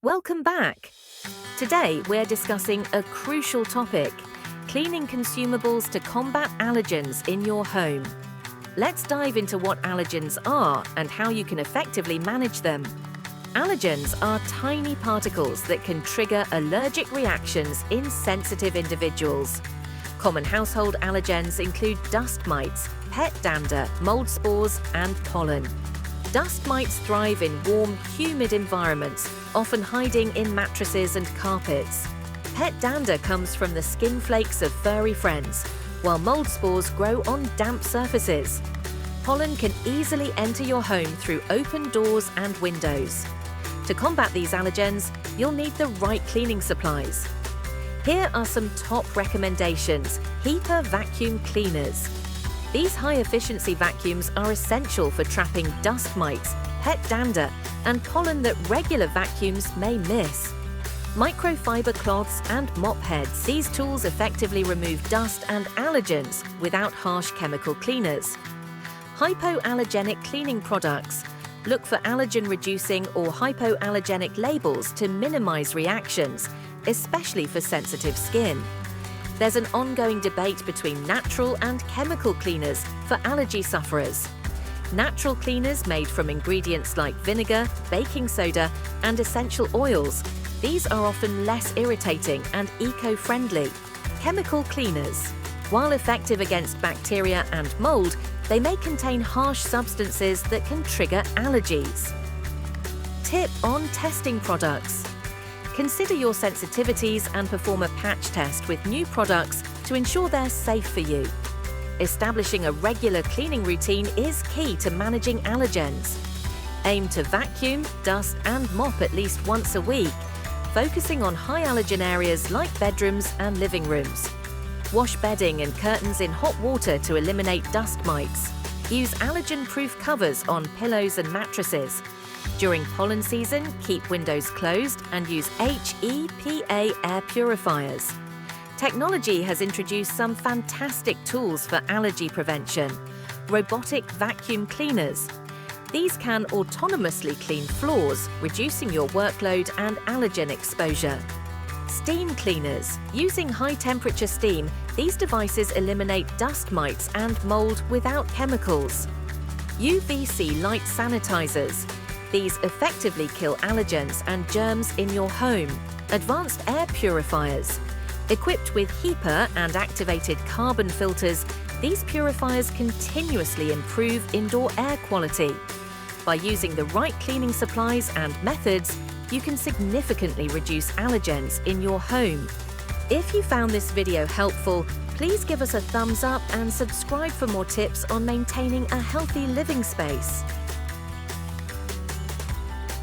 Welcome back! Today we're discussing a crucial topic: cleaning consumables to combat allergens in your home. Let's dive into what allergens are and how you can effectively manage them. Allergens are tiny particles that can trigger allergic reactions in sensitive individuals. Common household allergens include dust mites, pet dander, mold spores, and pollen. Dust mites thrive in warm, humid environments, often hiding in mattresses and carpets. Pet dander comes from the skin flakes of furry friends, while mold spores grow on damp surfaces. Pollen can easily enter your home through open doors and windows. To combat these allergens, you'll need the right cleaning supplies. Here are some top recommendations: HEPA vacuum cleaners. These high-efficiency vacuums are essential for trapping dust mites, pet dander, and pollen that regular vacuums may miss. Microfiber cloths and mop heads. These tools effectively remove dust and allergens without harsh chemical cleaners. Hypoallergenic cleaning products. Look for allergen-reducing or hypoallergenic labels to minimize reactions, especially for sensitive skin. There's an ongoing debate between natural and chemical cleaners for allergy sufferers. Natural cleaners made from ingredients like vinegar, baking soda, and essential oils. These are often less irritating and eco-friendly. Chemical cleaners. While effective against bacteria and mold, they may contain harsh substances that can trigger allergies. Tip on testing products. Consider your sensitivities and perform a patch test with new products to ensure they're safe for you. Establishing a regular cleaning routine is key to managing allergens. Aim to vacuum, dust, and mop at least once a week, focusing on high allergen areas like bedrooms and living rooms. Wash bedding and curtains in hot water to eliminate dust mites. Use allergen-proof covers on pillows and mattresses. During pollen season, keep windows closed and use HEPA air purifiers. Technology has introduced some fantastic tools for allergy prevention. Robotic vacuum cleaners. These can autonomously clean floors, reducing your workload and allergen exposure. Steam cleaners. Using high-temperature steam, these devices eliminate dust mites and mold without chemicals. UVC light sanitizers. These effectively kill allergens and germs in your home. Advanced air purifiers. Equipped with HEPA and activated carbon filters, these purifiers continuously improve indoor air quality. By using the right cleaning supplies and methods, you can significantly reduce allergens in your home. If you found this video helpful, please give us a thumbs up and subscribe for more tips on maintaining a healthy living space.